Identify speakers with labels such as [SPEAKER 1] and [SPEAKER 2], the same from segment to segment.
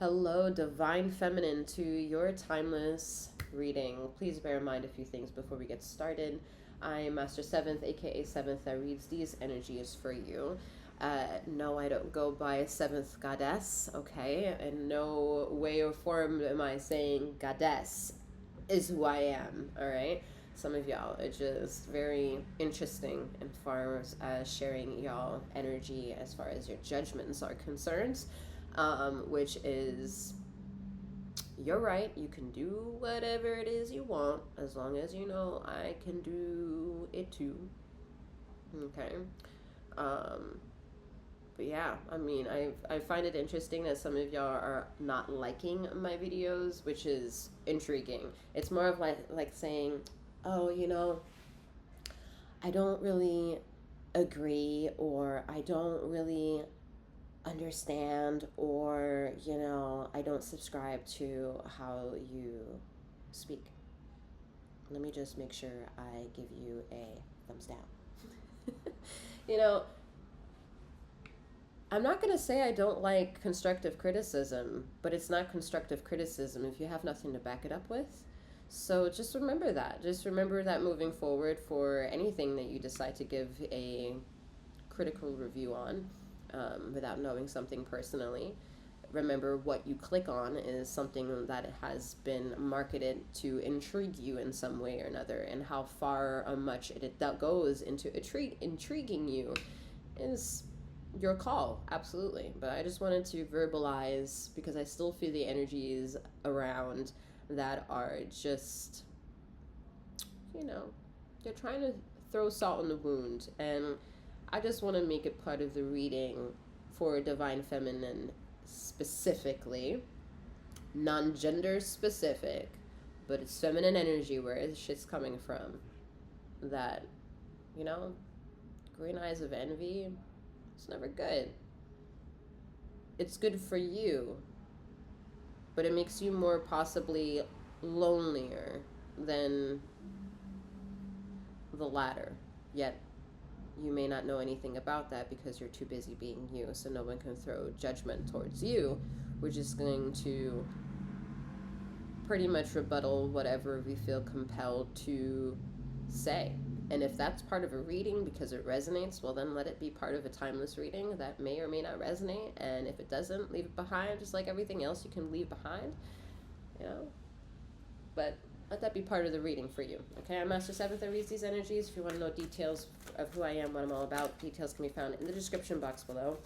[SPEAKER 1] Hello, Divine Feminine, to your timeless reading. Please bear in mind a few things before we get started. I am Master Seventh, aka Seventh, that reads these energies for you. No, I don't go by Seventh Goddess, okay? In no way or form am I saying Goddess is who I am, alright? Some of y'all are just very interesting as far as sharing y'all energy as far as your judgments are concerned, which is, you're right. You can do whatever it is you want as long as you know I can do it too. Okay. Um, but yeah, I mean, I find it interesting that some of y'all are not liking my videos, which is intriguing. It's more of like saying, oh, I don't really agree, or I don't really understand, or I don't subscribe to how you speak. Let me just make sure I give you a thumbs down. you know I'm not going to say I don't like constructive criticism, but it's not constructive criticism if you have nothing to back it up with. So just remember that. Just remember that moving forward for anything that you decide to give a critical review on, without knowing something personally. Remember, what you click on is something that has been marketed to intrigue you in some way or another, and how far or much it goes into intriguing you is your call, absolutely. But I just wanted to verbalize because I still feel the energies around that are just, they're trying to throw salt in the wound, and I just want to make it part of the reading for Divine Feminine specifically, non-gender specific, but it's feminine energy where this shit's coming from. That, green eyes of envy, it's never good. It's good for you, but it makes you more possibly lonelier than the latter. Yet you may not know anything about that because you're too busy being you, so no one can throw judgment towards you. We're just going to pretty much rebuttal whatever we feel compelled to say. And if that's part of a reading because it resonates, well, then let it be part of a timeless reading that may or may not resonate. And if it doesn't, leave it behind, just like everything else you can leave behind, But let that be part of the reading for you. Okay, I'm Master Seventh that reads these energies. If you want to know details of who I am, what I'm all about, details can be found in the description box below.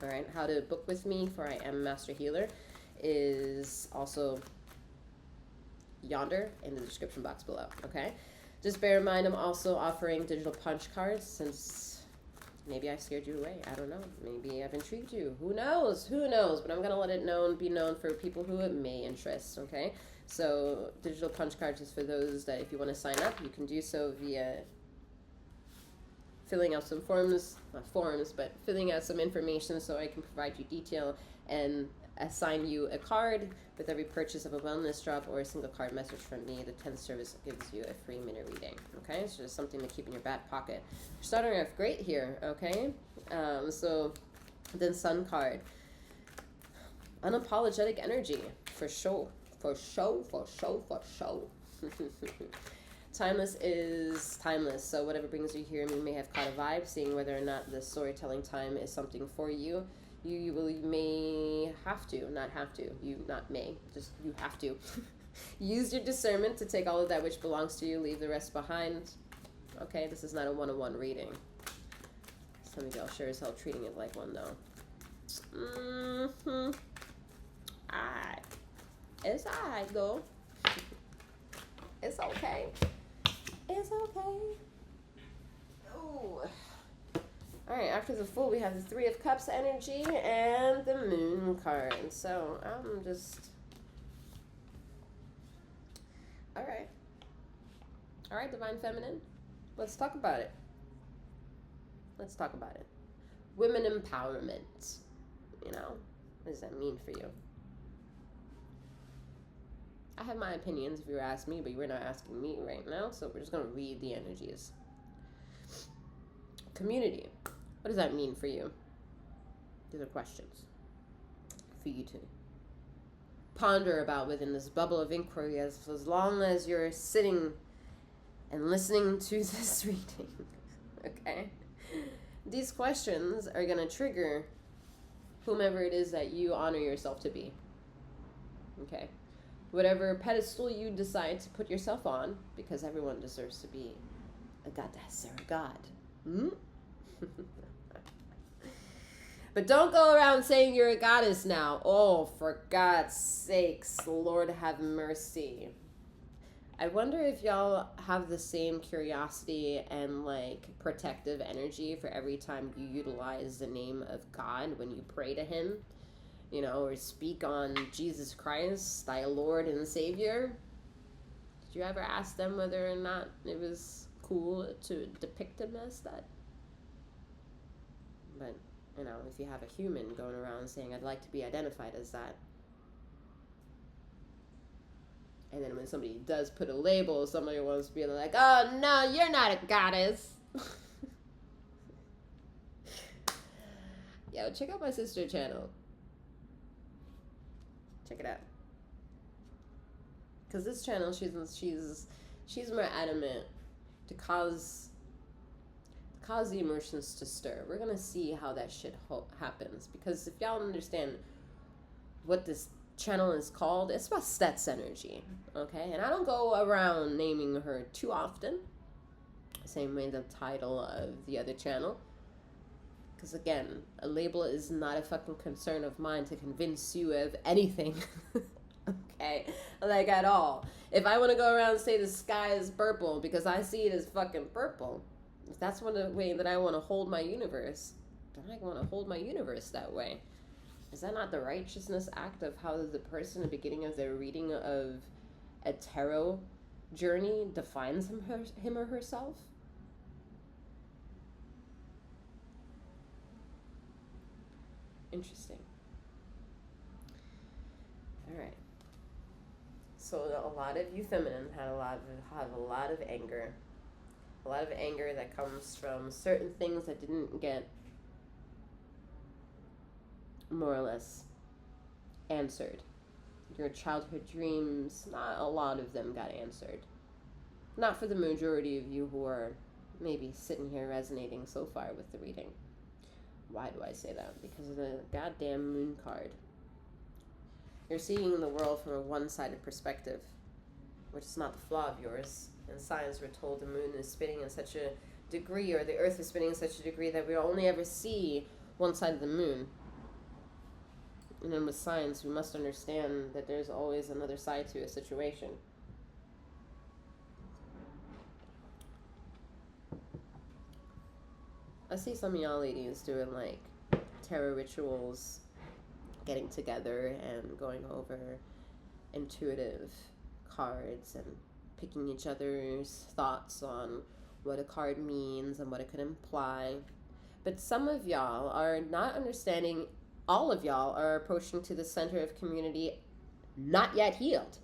[SPEAKER 1] All right, how to book with me for I Am Master Healer is also yonder in the description box below. Okay, just bear in mind I'm also offering digital punch cards, since maybe I scared you away. I don't know. Maybe I've intrigued you. Who knows? But I'm going to let it be known for people who it may interest, okay? So digital punch cards is for those that if you want to sign up, you can do so via filling out some filling out some information so I can provide you detail and assign you a card with every purchase of a wellness drop or a single card message from me. The 10th service gives you a free minute reading. Okay, so just something to keep in your back pocket. We're starting off great here. Okay, so then Sun card, unapologetic energy for show. Timeless is timeless, so whatever brings you here, you may have caught a vibe, seeing whether or not the storytelling time is something for you. You may have to, you have to use your discernment to take all of that which belongs to you, leave the rest behind. Okay, this is not a one-on-one reading. Some of y'all sure as hell treating it like one, though. Alright. It's alright, though. It's okay. It's okay. Oh. Alright, after the Fool, we have the Three of Cups energy and the Moon card. So, I'm just... Alright. Alright, Divine Feminine. Let's talk about it. Women empowerment. What does that mean for you? I have my opinions if you ask me, but you're not asking me right now, so we're just going to read the energies. Community. What does that mean for you? These are questions for you to ponder about within this bubble of inquiry as long as you're sitting and listening to this reading. Okay? These questions are going to trigger whomever it is that you honor yourself to be. Okay? Whatever pedestal you decide to put yourself on, because everyone deserves to be a goddess or a god. Hmm? But don't go around saying you're a goddess now. Oh, for God's sakes, Lord have mercy. I wonder if y'all have the same curiosity and like protective energy for every time you utilize the name of God when you pray to him, you know, or speak on Jesus Christ, thy Lord and Savior. Did you ever ask them whether or not it was cool to depict him as that? But, you know, if you have a human going around saying, I'd like to be identified as that. And then when somebody does put a label, somebody wants to be like, oh, no, you're not a goddess. Yo, check out my sister channel. Check it out. Because this channel, she's more adamant to cause the emotions to stir. We're going to see how that shit happens. Because if y'all understand what this channel is called, it's about Stet's energy. Okay? And I don't go around naming her too often. Same way the title of the other channel. Because again, a label is not a fucking concern of mine to convince you of anything. Okay? Like at all. If I want to go around and say the sky is purple because I see it as fucking purple, if that's one way that I want to hold my universe, then I want to hold my universe that way. Is that not the righteousness act of how the person at the beginning of their reading of a tarot journey defines him or herself? Interesting. All right. So a lot of you feminine have a lot of anger. A lot of anger that comes from certain things that didn't get more or less answered. Your childhood dreams, not a lot of them got answered. Not for the majority of you who are maybe sitting here resonating so far with the reading. Why do I say that? Because of the goddamn moon card. You're seeing the world from a one-sided perspective, which is not the flaw of yours. In science, we're told the moon is spinning in such a degree, or the earth is spinning in such a degree that we only ever see one side of the moon. And then with science, we must understand that there's always another side to a situation. I see some of y'all ladies doing like tarot rituals, getting together and going over intuitive cards and picking each other's thoughts on what a card means and what it could imply. But some of y'all are not understanding. All of y'all are approaching to the center of community not yet healed.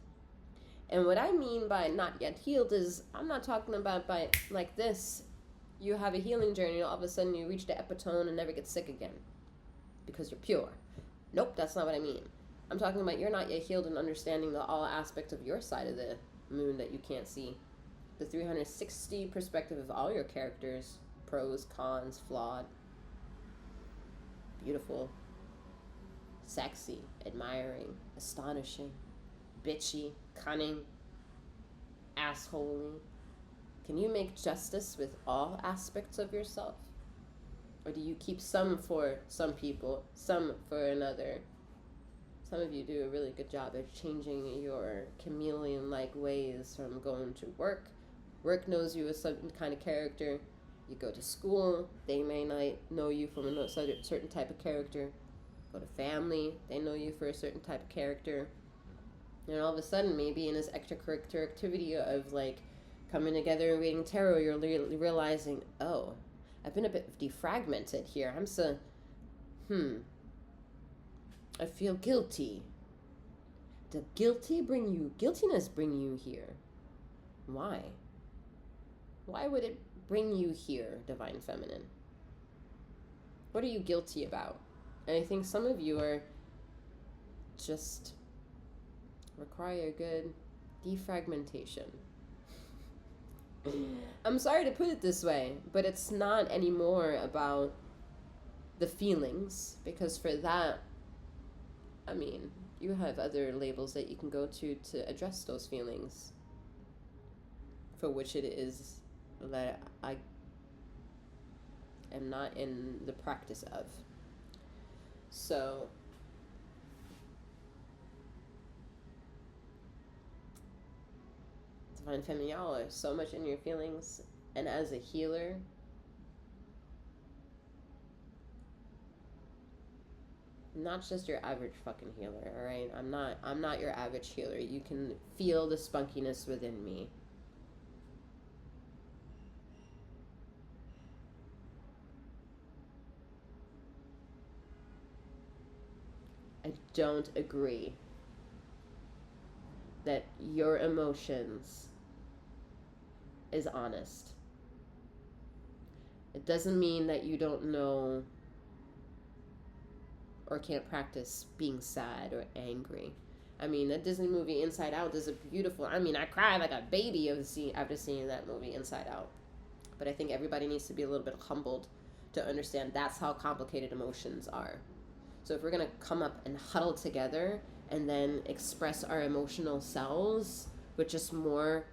[SPEAKER 1] And what I mean by not yet healed is, I'm not talking about by like this, you have a healing journey, all of a sudden you reach the epitome and never get sick again because you're pure. Nope, that's not what I mean. I'm talking about you're not yet healed in understanding the all aspect of your side of the moon that you can't see. The 360 perspective of all your characters, pros, cons, flawed, beautiful, sexy, admiring, astonishing, bitchy, cunning, assholey. Can you make justice with all aspects of yourself? Or do you keep some for some people, some for another? Some of you do a really good job of changing your chameleon-like ways from going to work. Work knows you as a certain kind of character. You go to school, they may not know you from a certain type of character. Go to family, they know you for a certain type of character. And all of a sudden, maybe in this extracurricular activity of like coming together and reading tarot, you're realizing, oh, I've been a bit defragmented here. I'm so, I feel guilty. Did guiltiness bring you here? Why? Why would it bring you here, Divine Feminine? What are you guilty about? And I think some of you are just require good defragmentation. I'm sorry to put it this way, but it's not anymore about the feelings, because for that, I mean, you have other labels that you can go to address those feelings, for which it is that I am not in the practice of. So Divine Feminine, y'all are so much in your feelings, and as a healer, not just your average fucking healer, all right? I'm not your average healer. You can feel the spunkiness within me. I don't agree that your emotions is honest. It doesn't mean that you don't know or can't practice being sad or angry. I mean, that Disney movie Inside Out is a beautiful, I mean, I cried like a baby after seeing that movie Inside Out. But I think everybody needs to be a little bit humbled to understand that's how complicated emotions are. So if we're going to come up and huddle together and then express our emotional selves with just more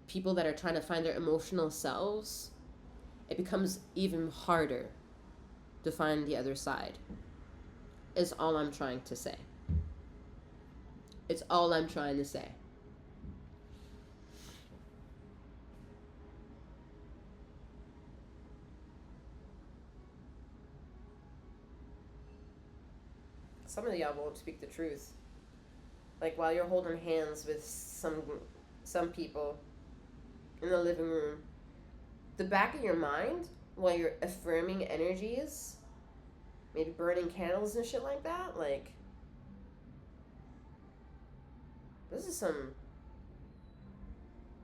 [SPEAKER 1] people that are trying to find their emotional selves, it becomes even harder to find the other side, is all I'm trying to say. It's all I'm trying to say. Some of y'all won't speak the truth. Like while you're holding hands with some people in the living room, the back of your mind, while you're affirming energies, maybe burning candles and shit like that, like, this is some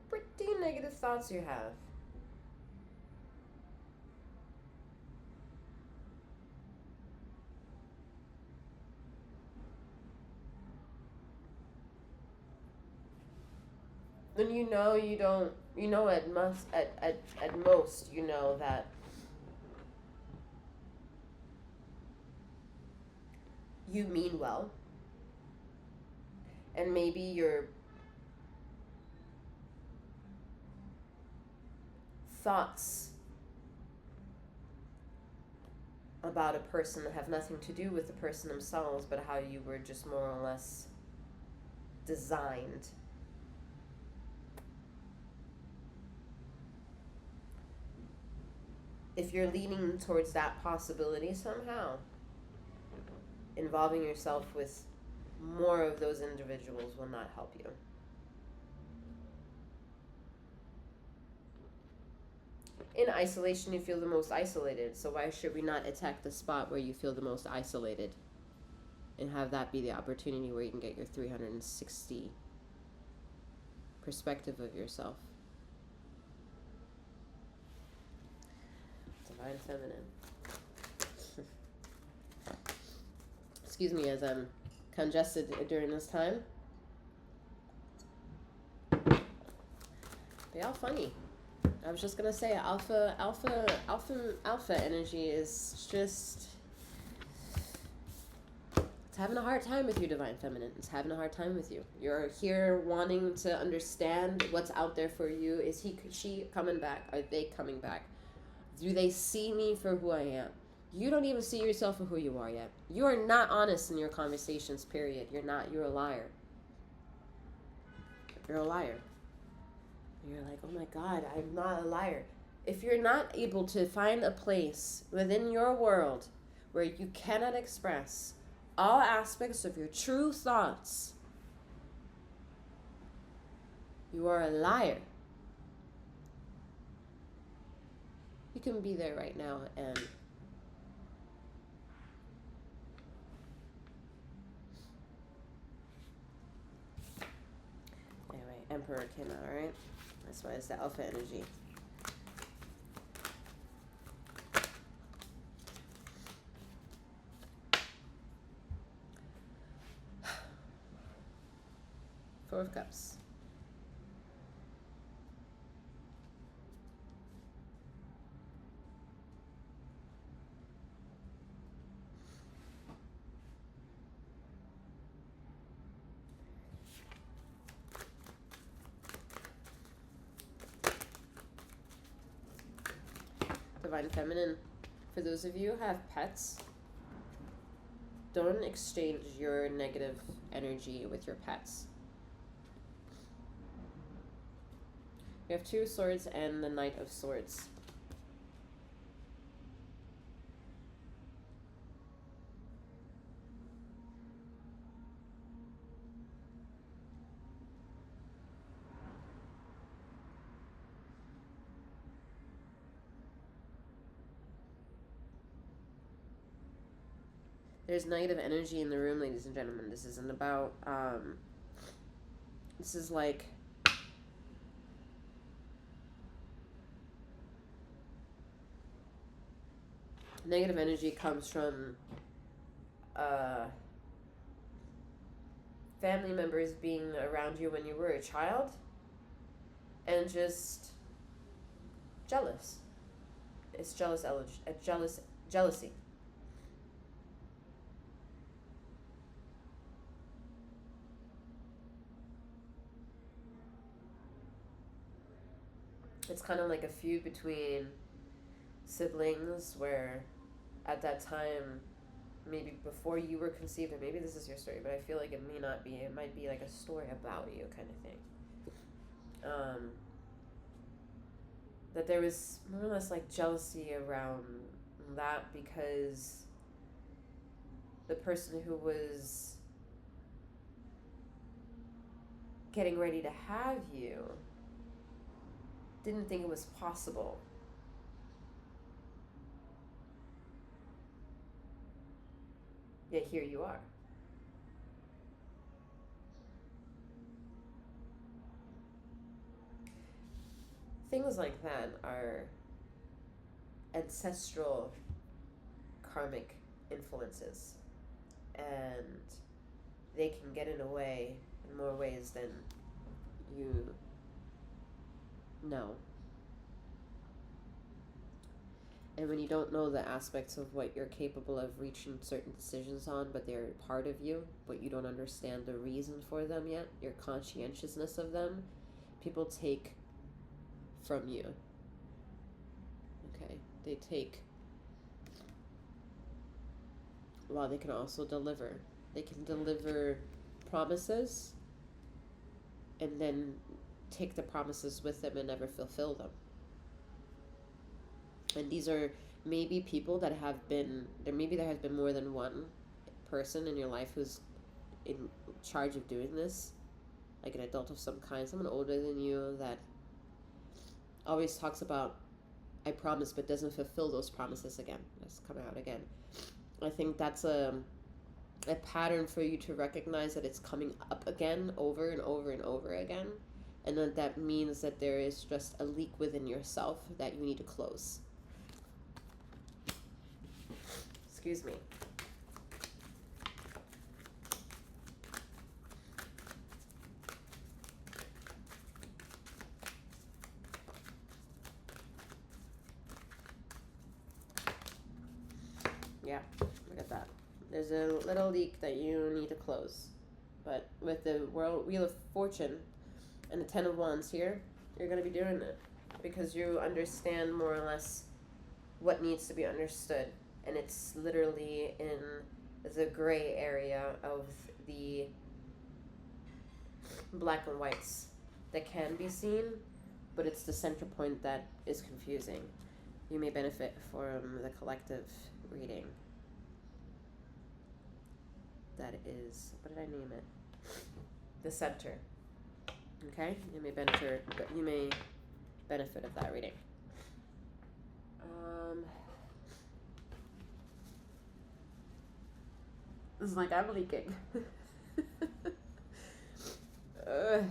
[SPEAKER 1] pretty negative thoughts you have. Then you know you don't, you know at most you know that you mean well, and maybe your thoughts about a person that have nothing to do with the person themselves, but how you were just more or less designed. If you're leaning towards that possibility somehow, involving yourself with more of those individuals will not help you. In isolation, you feel the most isolated, so why should we not attack the spot where you feel the most isolated and have that be the opportunity where you can get your 360 perspective of yourself? Divine Feminine. Excuse me as I'm congested during this time. But y'all funny. I was just gonna say alpha energy is just, it's having a hard time with you, Divine Feminine. It's having a hard time with you. You're here wanting to understand what's out there for you. Is she coming back? Are they coming back? Do they see me for who I am? You don't even see yourself for who you are yet. You are not honest in your conversations, period. You're not. You're a liar. You're a liar. You're like, oh my God, I'm not a liar. If you're not able to find a place within your world where you cannot express all aspects of your true thoughts, you are a liar. You can be there right now and anyway, Emperor came out, alright? That's why it's the alpha energy. Four of Cups. Divine Feminine. For those of you who have pets, don't exchange your negative energy with your pets. We have Two of Swords and the Knight of Swords. There's negative energy in the room, ladies and gentlemen. This isn't about, this is like, negative energy comes from family members being around you when you were a child and just jealous. It's jealousy. It's kind of like a feud between siblings where at that time, maybe before you were conceived, or maybe this is your story, but I feel like it may not be. It might be like a story about you kind of thing. That there was more or less like jealousy around that because the person who was getting ready to have you didn't think it was possible. Yet here you are. Things like that are ancestral karmic influences, and they can get in the way in more ways than you know. And when you don't know the aspects of what you're capable of reaching certain decisions on, but they're part of you, but you don't understand the reason for them yet, your conscientiousness of them, people take from you. Okay? They take, while they can also deliver. They can deliver promises and then take the promises with them and never fulfill them. And these are maybe people that have been, maybe there has been more than one person in your life who's in charge of doing this, like an adult of some kind, someone older than you that always talks about, I promise, but doesn't fulfill those promises again. That's coming out again. I think that's a pattern for you to recognize that it's coming up again over and over and over again. And then that means that there is just a leak within yourself that you need to close. Excuse me. Yeah, look at that. There's a little leak that you need to close. But with the Wheel of Fortune and the Ten of Wands here, you're going to be doing it because you understand more or less what needs to be understood. And it's literally in the gray area of the black and whites that can be seen, but it's the center point that is confusing. You may benefit from the collective reading. That is, what did I name it? The center. Okay? You may benefit of that reading. This is like I'm leaking. All right.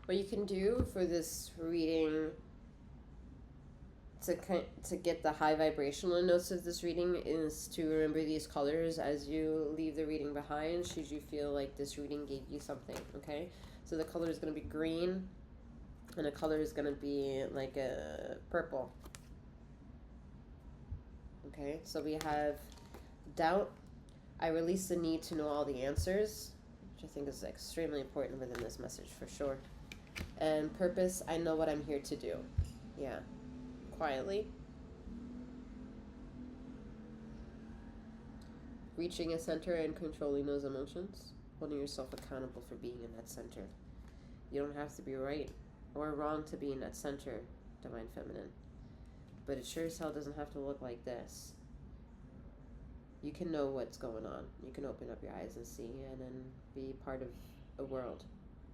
[SPEAKER 1] What you can do for this reading to get the high vibrational notes of this reading is to remember these colors as you leave the reading behind, should you feel like this reading gave you something, okay? So the color is going to be green, and the color is going to be like a purple. Okay, so we have doubt. I release the need to know all the answers, which I think is extremely important within this message for sure. And purpose, I know what I'm here to do. Yeah. Quietly. Reaching a center and controlling those emotions. Holding yourself accountable for being in that center. You don't have to be right or wrong to be in that center, Divine Feminine. But it sure as hell doesn't have to look like this. You can know what's going on. You can open up your eyes and see it and be part of a world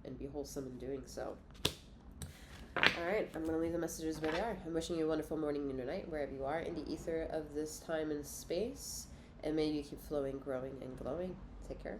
[SPEAKER 1] and be wholesome in doing so. Alright, I'm going to leave the messages where they are. I'm wishing you a wonderful morning, noon, or night, wherever you are in the ether of this time and space. And may you keep flowing, growing, and glowing. Take care.